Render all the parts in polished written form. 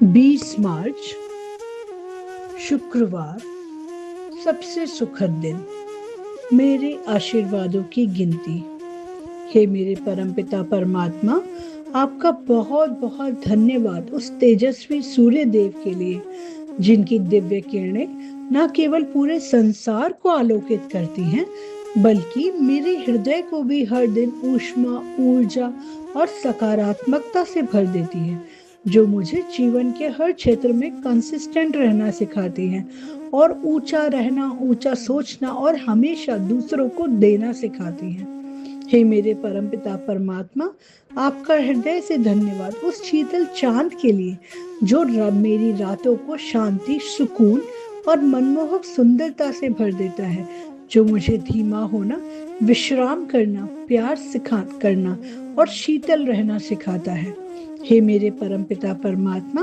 20 मार्च शुक्रवार। सबसे सुखद दिन। मेरे आशीर्वादों की गिनती। हे मेरे परमपिता परमात्मा, आपका बहुत बहुत धन्यवाद उस तेजस्वी सूर्य देव के लिए जिनकी दिव्य किरणें न केवल पूरे संसार को आलोकित करती हैं बल्कि मेरे हृदय को भी हर दिन ऊष्मा, ऊर्जा और सकारात्मकता से भर देती है, जो मुझे जीवन के हर क्षेत्र में कंसिस्टेंट रहना सिखाती है और ऊंचा रहना, ऊंचा सोचना और हमेशा दूसरों को देना सिखाती है। हे मेरे परमपिता परमात्मा, आपका हृदय से धन्यवाद उस शीतल चांद के लिए जो मेरी रातों को शांति, सुकून और मनमोहक सुंदरता से भर देता है, जो मुझे धीमा होना, विश्राम करना, प्यार करना और शीतल रहना सिखाता है। हे मेरे परमपिता परमात्मा,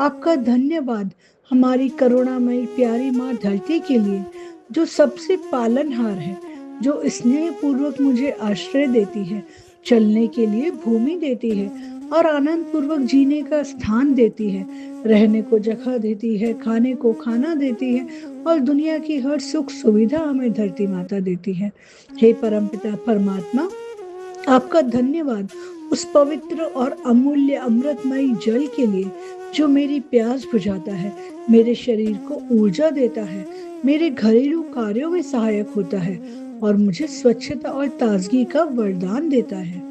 आपका धन्यवाद हमारी करुणामयी प्यारी माँ धरती के लिए, जो सबसे पालनहार है, जो स्नेह पूर्वक मुझे आश्रय देती है, चलने के लिए भूमि देती है और आनंद पूर्वक जीने का स्थान देती है, रहने को जगह देती है, खाने को खाना देती है और दुनिया की हर सुख सुविधा हमें धरती माता देती है। हे परमपिता परमात्मा, आपका धन्यवाद उस पवित्र और अमूल्य अमृतमयी जल के लिए जो मेरी प्यास बुझाता है, मेरे शरीर को ऊर्जा देता है, मेरे घरेलू कार्यों में सहायक होता है और मुझे स्वच्छता और ताजगी का वरदान देता है।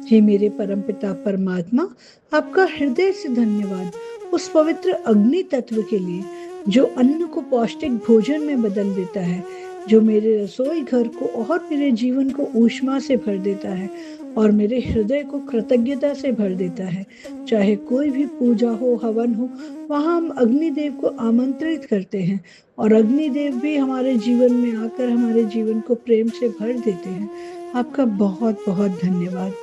हे मेरे परमपिता परमात्मा, आपका हृदय से धन्यवाद उस पवित्र अग्नि तत्व के लिए जो अन्न को पौष्टिक भोजन में बदल देता है, जो मेरे रसोई घर को और मेरे जीवन को ऊष्मा से भर देता है और मेरे हृदय को कृतज्ञता से भर देता है। चाहे कोई भी पूजा हो, हवन हो, वहाँ हम अग्निदेव को आमंत्रित करते हैं और अग्निदेव भी हमारे जीवन में आकर हमारे जीवन को प्रेम से भर देते हैं। आपका बहुत बहुत धन्यवाद।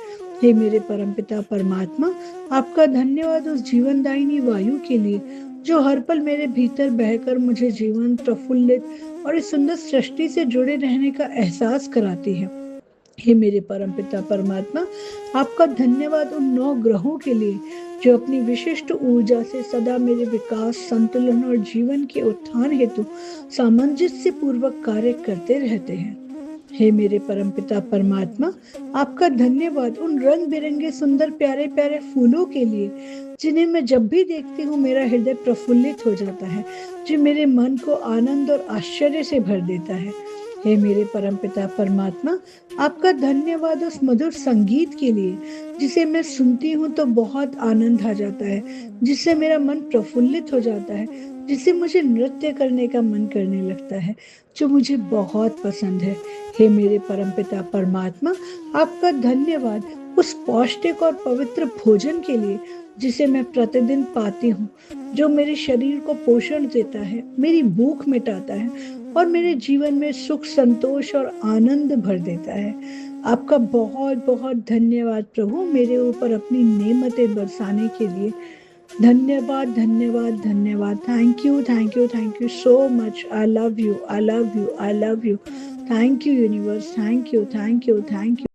हे मेरे परमपिता परमात्मा, आपका धन्यवाद उस जीवनदायिनी वायु के लिए जो हर पल मेरे भीतर बहकर मुझे जीवन, प्रफुल्लित और इस सुंदर सृष्टि से जुड़े रहने का एहसास कराती है। हे मेरे परमपिता परमात्मा, आपका धन्यवाद उन 9 ग्रहों के लिए जो अपनी विशिष्ट ऊर्जा से सदा मेरे विकास, संतुलन और जीवन के उत्थान हेतु सामंजस्य पूर्वक कार्य करते रहते हैं। हे मेरे परमपिता परमात्मा, आपका धन्यवाद उन रंग बिरंगे सुंदर प्यारे प्यारे फूलों के लिए जिन्हें मैं जब भी देखती हूँ मेरा हृदय प्रफुल्लित हो जाता है, जो मेरे मन को आनंद और आश्चर्य से भर देता है। हे मेरे परमपिता परमात्मा, आपका धन्यवाद उस मधुर संगीत के लिए जिसे मैं सुनती हूँ तो बहुत आनंद आ जाता है, जिससे मेरा मन प्रफुल्लित हो जाता है, जिससे मुझे नृत्य करने का मन करने लगता है, जो मुझे बहुत पसंद है। हे मेरे परमपिता परमात्मा, आपका धन्यवाद उस पौष्टिक और पवित्र भोजन के लिए जिसे मैं प्रतिदिन पाती हूँ, जो मेरे शरीर को पोषण देता है, मेरी भूख मिटाता है और मेरे जीवन में सुख, संतोष और आनंद भर देता है। आपका बहुत बहुत धन्यवाद प्रभु, मेरे ऊपर अपनी नेमतें बरसाने के लिए। धन्यवाद धन्यवाद धन्यवाद। Thank you thank you thank you so much. I love you I love you I love you. Thank you universe. Thank you thank you thank you.